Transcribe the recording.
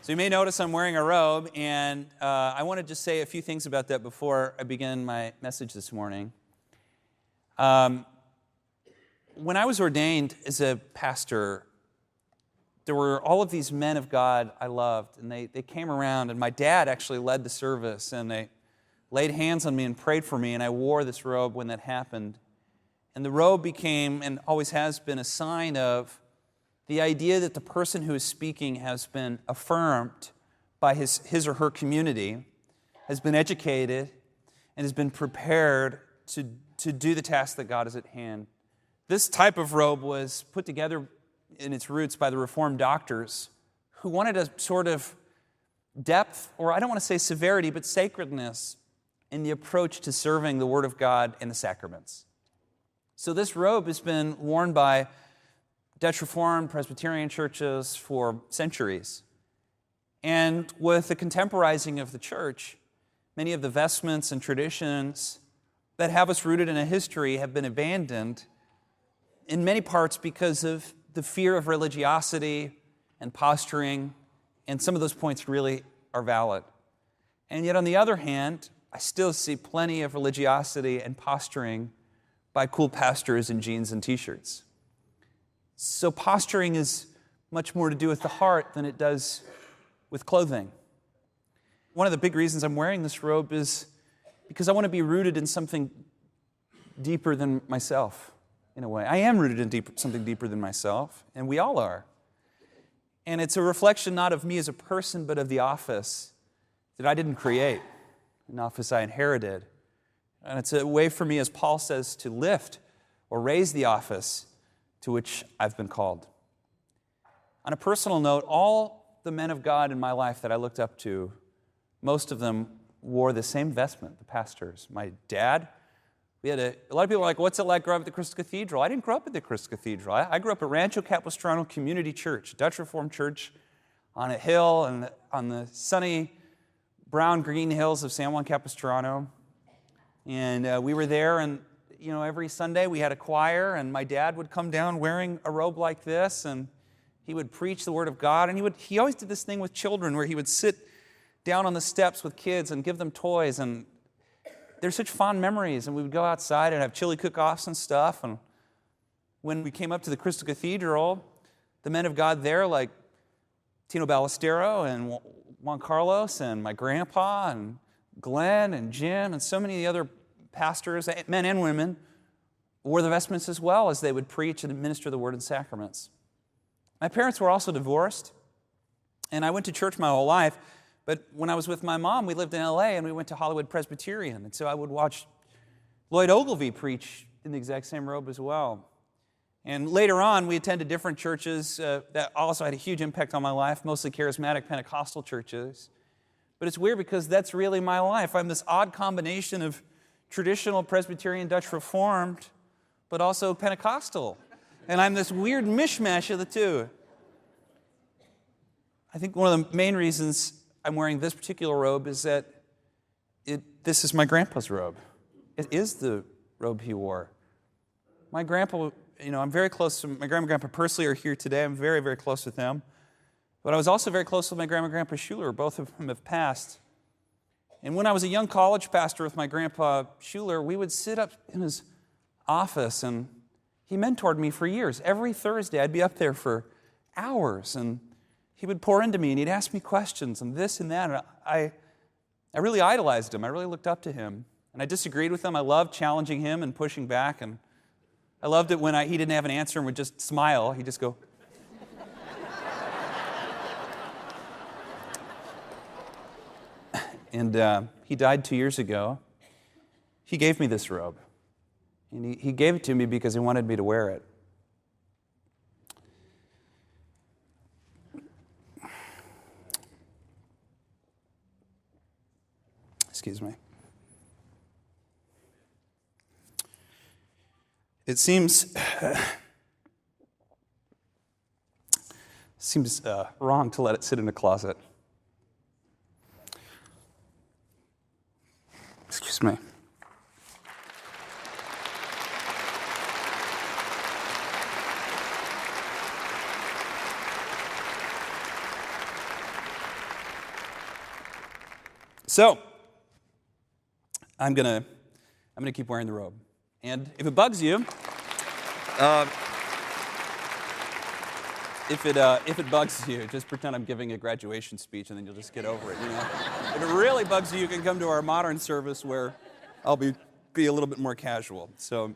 So you may notice I'm wearing a robe, and I want to just say a few things about that before I begin my message this morning. When I was ordained as a pastor, there were all of these men of God I loved, and they came around, and my dad actually led the service, and they laid hands on me and prayed for me, and I wore this robe when that happened. And the robe became, and always has been, a sign of the idea that the person who is speaking has been affirmed by his or her community, has been educated, and has been prepared to do the task that God has at hand. This type of robe was put together in its roots by the Reformed doctors who wanted a sort of depth, or I don't want to say severity, but sacredness in the approach to serving the Word of God and the sacraments. So this robe has been worn by Dutch Reformed Presbyterian churches for centuries. And with the contemporizing of the church, many of the vestments and traditions that have us rooted in a history have been abandoned, in many parts because of the fear of religiosity and posturing, and some of those points really are valid. And yet on the other hand, I still see plenty of religiosity and posturing by cool pastors in jeans and t-shirts. So posturing is much more to do with the heart than it does with clothing. One of the big reasons I'm wearing this robe is because I want to be rooted in something deeper than myself, in a way. I am rooted in something deeper than myself, and we all are. And it's a reflection not of me as a person, but of the office that I didn't create, an office I inherited. And it's a way for me, as Paul says, to lift or raise the office to which I've been called. On a personal note, all the men of God in my life that I looked up to, most of them wore the same vestment, the pastors. My dad, a lot of people are like, what's it like growing up at the Crystal Cathedral? I didn't grow up at the Crystal Cathedral. I grew up at Rancho Capistrano Community Church, a Dutch Reformed church on a hill and on the sunny brown-green hills of San Juan Capistrano. And we were there, and every Sunday we had a choir, and my dad would come down wearing a robe like this, and he would preach the Word of God. And he always did this thing with children where he would sit down on the steps with kids and give them toys, and there's such fond memories. And we would go outside and have chili cook-offs and stuff. And when we came up to the Crystal Cathedral, the men of God there, like Tino Ballestero and Juan Carlos and my grandpa and Glenn and Jim and so many of the other pastors, men and women, wore the vestments as well as they would preach and administer the Word and sacraments. My parents were also divorced, and I went to church my whole life, but when I was with my mom, we lived in L.A., and we went to Hollywood Presbyterian, and so I would watch Lloyd Ogilvie preach in the exact same robe as well. And later on, we attended different churches that also had a huge impact on my life, mostly charismatic Pentecostal churches. But it's weird because that's really my life. I'm this odd combination of traditional Presbyterian Dutch Reformed, but also Pentecostal. And I'm this weird mishmash of the two. I think one of the main reasons I'm wearing this particular robe is that this is my grandpa's robe. It is the robe he wore. My grandpa, I'm very close to my grandma and grandpa personally are here today. I'm very, very close with them. But I was also very close with my grandma and grandpa Schuller. Both of them have passed. And when I was a young college pastor with my grandpa Schuller, we would sit up in his office, and he mentored me for years. Every Thursday, I'd be up there for hours, and he would pour into me, and he'd ask me questions, and this and that. And I really idolized him. I really looked up to him. And I disagreed with him. I loved challenging him and pushing back, and I loved it when he didn't have an answer and would just smile. He'd just go, and he died 2 years ago. He gave me this robe. And he gave it to me because he wanted me to wear it. Excuse me. It seems wrong to let it sit in a closet. Excuse me. So, I'm gonna keep wearing the robe. And if it bugs you, if it bugs you, just pretend I'm giving a graduation speech, and then you'll just get over it. If it really bugs you, you can come to our modern service where I'll be a little bit more casual. So